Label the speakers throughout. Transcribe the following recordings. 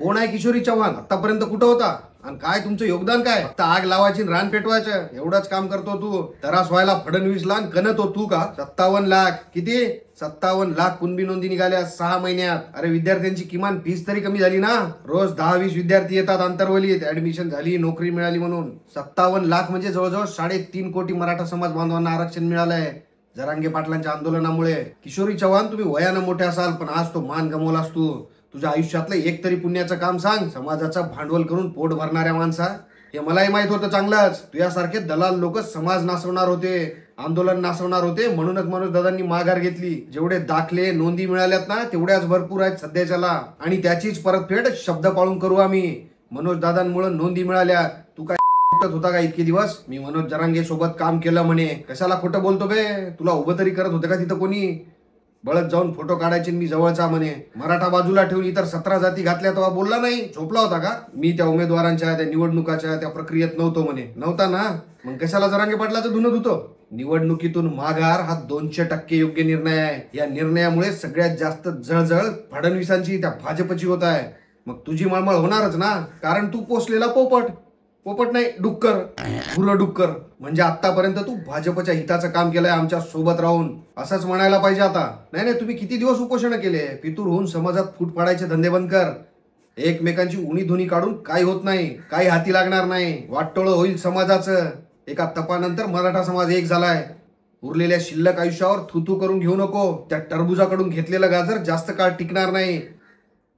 Speaker 1: कोण आहे किशोरी चव्हाण? आतापर्यंत कुठं होता आणि काय तुमचं योगदान काय? फक्त आग लावायची रान पेटवायचं एवढंच काम करतो तू. त्रास व्हायला फडणवीसला कणत हो तू का? 57 लाख किती? 57 लाख कुणबी नोंदी निघाल्या 6 महिन्यात. अरे विद्यार्थ्यांची किमान फीस तरी कमी झाली ना. रोज 10-20 विद्यार्थी येतात आंतरवलीत, ऍडमिशन झाली, नोकरी मिळाली म्हणून. 57 लाख म्हणजे जवळजवळ 3.5 कोटी मराठा समाज बांधवांना आरक्षण मिळालंय जरांगे पाटलांच्या आंदोलनामुळे. किशोरी चव्हाण, तुम्ही वयानं मोठे असाल पण आज तो मान गमवलास तू. तुझ्या आयुष्यातलं एक तरी पुण्याचं काम सांग, समाजाचं भांडवल करून पोट भरणाऱ्या माणसा. हे मलाही माहित होतं चांगलंच. तुझ्यासारखे दलाल लोक समाज नासवणार होते, आंदोलन नासवणार होते. म्हणूनच मनोज दादांनी माघार घेतली. जेवढे दाखले नोंदी मिळाल्यात ना तेवढ्याच भरपूर आहेत सध्याच्याला, आणि त्याचीच परतफेड शब्द पाळून करू आम्ही. मनोज दादांमुळे नोंदी मिळाल्या. तू काय होता का इतके दिवस? मी मनोज जरांगे सोबत काम केलं म्हणे. कशाला खोटं बोलतो बे? तुला उभं तरी करत होते का तिथं कोणी? बळत जाऊन फोटो काढायचे मी जवळचा म्हणे. मराठा बाजूला ठेवून इतर 17 जाती घातल्या तेव्हा बोलला नाही? झोपला होता का? मी त्या उमेदवारांच्या त्या निवडणुकाच्या त्या प्रक्रियेत नव्हतो म्हणे. नव्हता ना? मग कशाला जरांगे पाटलाचं धुणं धुतो? निवडणुकीतून माघार हा 200% योग्य निर्णय आहे. या निर्णयामुळे सगळ्यात जास्त जळजळ फडणवीसांची त्या भाजपची होत आहे. मग तुझी मळमळ होणारच ना, कारण तू पोचलेला पोपट. पोपट नाही, डुक्कर, भुरं डुक्कर. म्हणजे आतापर्यंत तू भाजपच्या हिताचं काम केलंय आमच्या सोबत राहून, असंच म्हणायला पाहिजे आता. नाही नाही, तुम्ही किती दिवस उपोषण केले? फितूर होऊन समाजात फूट पाडायचे धंदे बंद कर. एकमेकांची उणी धुनी काढून काही होत नाही, काही हाती लागणार नाही. वाटोळं होईल समाजाचं. एका तपानंतर मराठा समाज एक झालाय. उरलेल्या शिल्लक आयुष्यावर थुतू करून घेऊ नको. त्या टरबुजाकडून घेतलेलं गाजर जास्त काळ टिकणार नाही.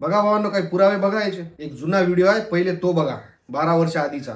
Speaker 1: बघा भावांनो, काही पुरावे बघायचे. एक जुना व्हिडिओ आहे, पहिले तो बघा, 12 वर्ष आधीचा.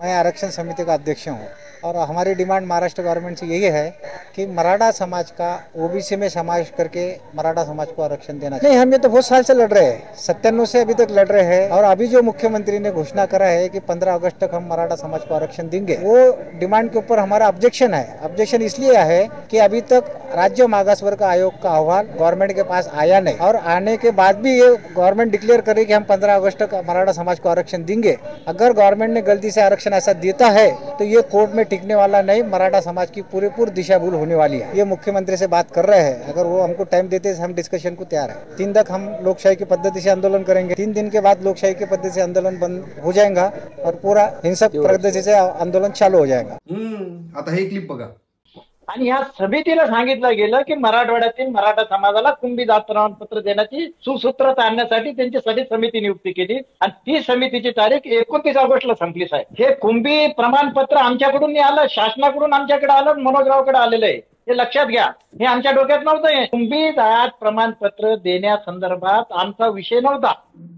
Speaker 2: मैं आरक्षण समिति का अध्यक्ष हूँ और हमारी डिमांड महाराष्ट्र गवर्नमेंट से यही है कि मराठा समाज का ओबीसी में समावेश करके मराठा समाज को आरक्षण देना चाहिए। नहीं, हम ये तो बहुत साल से लड़ रहे हैं, 97 से अभी तक लड़ रहे हैं। और अभी जो मुख्यमंत्री ने घोषणा करा है कि 15 अगस्त तक हम मराठा समाज को आरक्षण देंगे, वो डिमांड के ऊपर हमारा ऑब्जेक्शन है। ऑब्जेक्शन इसलिए है कि अभी तक राज्य मागास वर्ग आयोग का अहवाल गवर्नमेंट के पास आया नहीं, और आने के बाद भी ये गवर्नमेंट डिक्लेयर करे कि हम 15 अगस्त तक मराठा समाज को आरक्षण देंगे। अगर गवर्नमेंट ने गलती से आरक्षण ऐसा देता है तो ये कोर्ट में टिकने वाला नहीं, मराठा समाज की पूरी दिशा भूल होने वाली है। ये मुख्यमंत्री से बात कर रहे हैं, अगर वो हमको टाइम देते हम डिस्कशन को तैयार है। 3 तक हम लोकशाही की पद्धति से आंदोलन करेंगे। 3 दिन के बाद लोकशाही की पद्धति से आंदोलन बंद हो जाएगा और पूरा हिंसक पद्धति से आंदोलन चालू हो जाएगा।
Speaker 1: आता हे क्लिप बघा.
Speaker 3: आणि ह्या समितीला सांगितलं गेलं की मराठवाड्यातील मराठा समाजाला कुणबी जात प्रमाणपत्र देण्याची सुसूत्रता आणण्यासाठी त्यांच्यासाठी समिती नियुक्ती केली, आणि ती समितीची तारीख 29 ऑगस्टला संपली साहेब. हे कुणबी प्रमाणपत्र आमच्याकडून नाही आलं, शासनाकडून आमच्याकडे आलं, मनोजरावकडे आलेलं आहे. हे लक्षात घ्या, हे आमच्या डोक्यात नव्हतं. कुणबी जात प्रमाणपत्र देण्यासंदर्भात आमचा विषय नव्हता.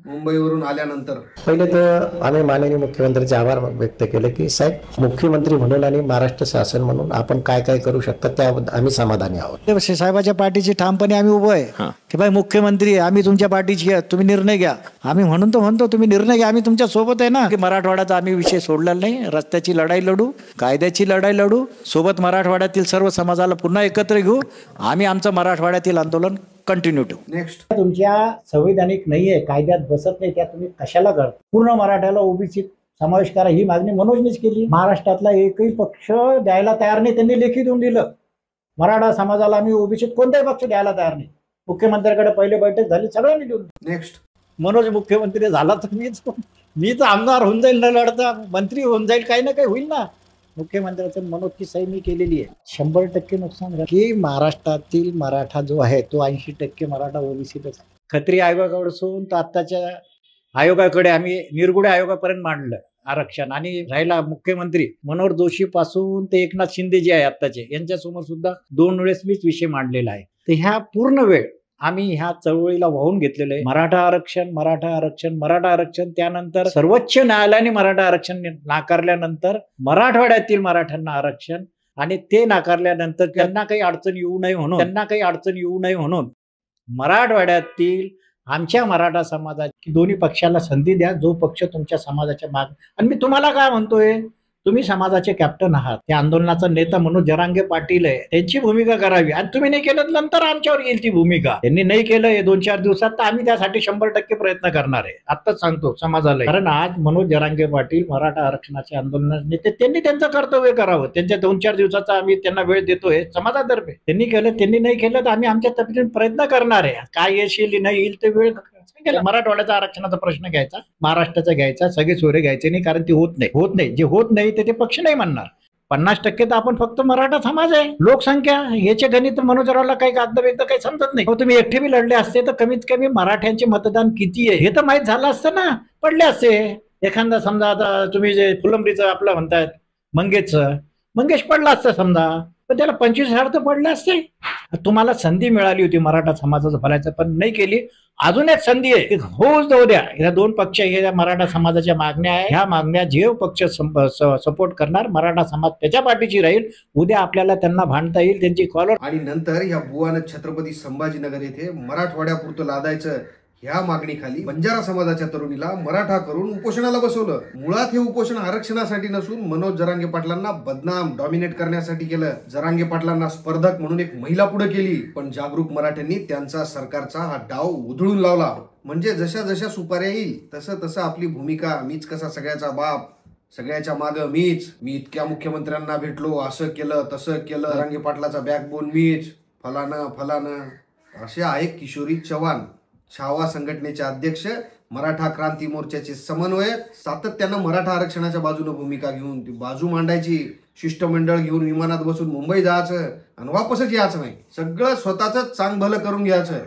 Speaker 1: मुंबईवरून आल्यानंतर
Speaker 4: पहिले तर आम्ही माननीय मुख्यमंत्र्यांचे आभार व्यक्त केले की साहेब, मुख्यमंत्री म्हणून आणि महाराष्ट्र शासन म्हणून आपण काय काय करू शकता त्याबद्दल आम्ही समाधानी आहोत.
Speaker 5: साहेबाच्या पाठीची ठामपणे आम्ही उभं आहे की भाई मुख्यमंत्री आहे, आम्ही तुमच्या पाठीची आहे, तुम्ही निर्णय घ्या. आम्ही म्हणून तर म्हणतो तुम्ही निर्णय घ्या, आम्ही तुमच्या सोबत आहे ना. की मराठवाड्याचा आम्ही विषय सोडलेला नाही. रस्त्याची लढाई लढू, कायद्याची लढाई लढू, सोबत मराठवाड्यातील सर्व समाजाला पुन्हा एकत्र घेऊ. आम्ही आमचं मराठवाड्यातील आंदोलन कंटिन्यू ठेवू.
Speaker 1: नेक्स्ट,
Speaker 6: तुमच्या संविधानिक नाहीये, कायद्यात बसत नाही, त्या तुम्ही कशाला करता? पूर्ण मराठ्याला ओबीसीत समावेश करा ही मागणी मनोजनेच केली. महाराष्ट्रातला एकही पक्ष द्यायला तयार नाही. त्यांनी लेखी देऊन दिलं, मराठा समाजाला आम्ही ओबीसीत कोणताही पक्ष द्यायला तयार नाही. मुख्यमंत्र्यांकडे पहिले बैठक झाली, सगळ्यांनी देऊन.
Speaker 1: नेक्स्ट,
Speaker 6: मनोज मुख्यमंत्री झाला तर मी तर आमदार होऊन जाईल, न लढता मंत्री होऊन जाईल, काही ना काही होईल ना. मुख्यमंत्र्यांचं मनोजची सही मी केलेली आहे. 100% नुकसान झालं की महाराष्ट्रातील मराठा जो आहे तो 80% मराठा ओबीसीतच आहे. खत्री आयोगाकडून तर आत्ताच्या आयोगाकडे आम्ही निरगुडे आयोगापर्यंत मांडलं आरक्षण. आणि राहिला मुख्यमंत्री मनोहर जोशी पासून ते एकनाथ शिंदे जे आहे आत्ताचे, यांच्यासमोर सुद्धा 2 वेळेस मीच विषय मांडलेला आहे. तर ह्या पूर्ण वेळ आम्ही ह्या चळवळीला वाहून घेतलेलं आहे. मराठा आरक्षण, मराठा आरक्षण, मराठा आरक्षण. त्यानंतर सर्वोच्च न्यायालयाने मराठा आरक्षण नाकारल्यानंतर मराठवाड्यातील मराठ्यांना आरक्षण, आणि ते नाकारल्यानंतर त्यांना काही अडचण येऊ नये म्हणून मराठवाड्यातील आमच्या मराठा समाजाची दोन्ही पक्षाला संधी द्या, जो पक्ष तुमच्या समाजाच्या माग. आणि मी तुम्हाला काय म्हणतोय, तुम्ही समाजाचे कॅप्टन आहात, त्या आंदोलनाचा नेता म्हणून जरांगे पाटील आहे, त्यांची भूमिका करावी. आणि तुम्ही नाही केलं नंतर आमच्यावर येईल ती भूमिका. त्यांनी नाही केलं हे 2-4 दिवसात, तर आम्ही त्यासाठी 100% प्रयत्न करणार आहे. आत्ताच सांगतो समाजाला. कारण आज मनोज जरांगे पाटील मराठा आरक्षणाचे आंदोलनाचे नेते, त्यांनी त्यांचं कर्तव्य करावं. त्यांच्या 2-4 दिवसाचा आम्ही त्यांना वेळ देतोय समाजातर्फे. त्यांनी केलं, त्यांनी नाही केलं तर आम्ही आमच्या तब्येतीने प्रयत्न करणार आहे. काय येशील नाही येईल ते वेळ. मराठवाड्याचा आरक्षणाचा प्रश्न घ्यायचा, महाराष्ट्राचा घ्यायचा, सगळे सोयरे घ्यायचे नाही. कारण ते होत नाही. जे होत नाही ते पक्ष नाही म्हणणार. 50% तर आपण फक्त मराठा समाज आहे. लोकसंख्या याचे गणित मनोजरावला काही कागद काही समजत नाही. तुम्ही एकटे बी लढले असते तर कमीत कमी मराठ्यांचे मतदान किती आहे हे तर माहित झालं असतं ना. पडले असते एखादा. समजा आता तुम्ही जे फुलंब्रीचं आपलं म्हणतायत मंगेश पडला असतं समजा, पण त्याला 25,000 तर पडले असते. तुम्हाला संधी मिळाली होती मराठा समाजाचं भरायचं, पण नाही केली. अजून एक संधी आहे, होऊच जाऊ द्या. या 2 पक्ष हे मराठा समाजाच्या मागण्या आहे. ह्या मागण्या जे पक्ष सपोर्ट करणार, मराठा समाज त्याच्या पाठीची राहील. उद्या आपल्याला त्यांना भांडता येईल, त्यांची कॉलर.
Speaker 1: आणि नंतर या बुवानं छत्रपती संभाजीनगर येथे मराठवाड्यापुरतं लादायचं ह्या मागणीखाली बंजारा समाजाच्या तरुणीला मराठा करून उपोषणाला बसवलं. मुळात हे उपोषण आरक्षणासाठी नसून मनोज जरांगे पाटलांना बदनाम डॉमिनेट करण्यासाठी केलं. जरांगे पाटलांना स्पर्धक म्हणून एक महिला पुढे केली, पण जागरूक मराठ्यांनी त्यांचा सरकारचा हा डाव उधळून लावला. म्हणजे जशा जशा सुपाऱ्या येईल तसं तसं आपली भूमिका, मीच कसा सगळ्याचा बाप, सगळ्याच्या मागं मीच, मी इतक्या मुख्यमंत्र्यांना भेटलो, असं केलं तसं केलं, जरांगे पाटलाचा बॅकबोन मीच, फलाना असे आहे किशोरी चव्हाण, छावा संघटनेचे अध्यक्ष, मराठा क्रांती मोर्चाचे समन्वयक. सातत्यानं मराठा आरक्षणाच्या बाजूने भूमिका घेऊन ती बाजू मांडायची, शिष्टमंडळ घेऊन विमानात बसून मुंबई जायचं आणि वापसच यायचं नाही. सगळं स्वतःच चांग भलं करून घ्यायचं.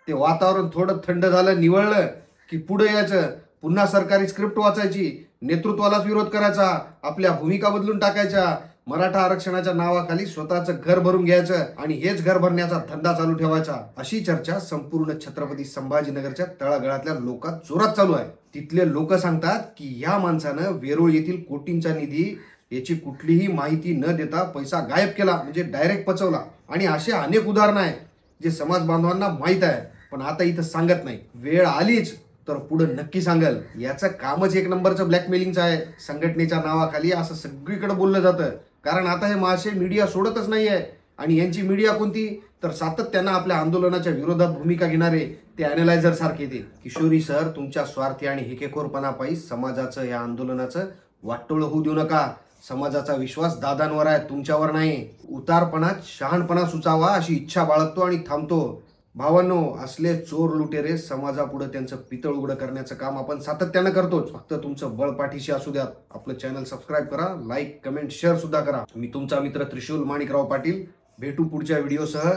Speaker 1: ते वातावरण थोडं थंड झालं, निवळलं की पुढे यायचं, पुन्हा सरकारी स्क्रिप्ट वाचायची, नेतृत्वालाच विरोध करायचा, आपल्या भूमिका बदलून टाकायच्या, मराठा आरक्षणाच्या नावाखाली स्वतःचं घर भरून घ्यायचं आणि हेच घर भरण्याचा धंदा चालू ठेवायचा. अशी चर्चा संपूर्ण छत्रपती संभाजीनगरच्या तळागाळातल्या लोकात जोरात चालू आहे. तिथले लोक सांगतात की या माणसानं वेरूळ येथील कोटींचा निधी याची कुठलीही माहिती न देता पैसा गायब केला, म्हणजे डायरेक्ट पचवला. आणि असे अनेक उदाहरणं आहेत जे समाज बांधवांना माहीत आहे, पण आता इथं सांगत नाही. वेळ आलीच तर पुढे नक्की सांगेल. याचं कामच एक नंबरचं ब्लॅकमेलिंगचं आहे. संघटनेच्या नावाखाली असं सगळीकडे बोललं जातं. कारण आता हे मासे मीडिया सोडतच नाही आहे. आणि यांची मीडिया कोणती, तर सातत्यानं आपल्या आंदोलनाच्या विरोधात भूमिका घेणारे ते अॅनालायझर सारखे. ते किशोरी सर, तुमच्या स्वार्थी आणि हेकेखोरपणापायी समाजाचं या आंदोलनाचं वाटोळं होऊ देऊ नका. समाजाचा विश्वास दादांवर आहे, तुमच्यावर नाही. उतारपणात शहाणपणा सुचावा अशी इच्छा बाळगतो आणि थांबतो. भावांनो, असले चोर लुटेरे समाजापुढे त्यांचं पितळ उघडं करण्याचं काम आपण सातत्यानं करतोच. फक्त तुमचं बळ पाठीशी असू द्यात. आपलं चॅनल सबस्क्राईब करा, लाईक, कमेंट, शेअर सुद्धा करा. मी तुमचा मित्र त्रिशूल माणिकराव पाटील. भेटू पुढच्या व्हिडिओसह.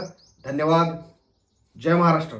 Speaker 1: धन्यवाद. जय महाराष्ट्र.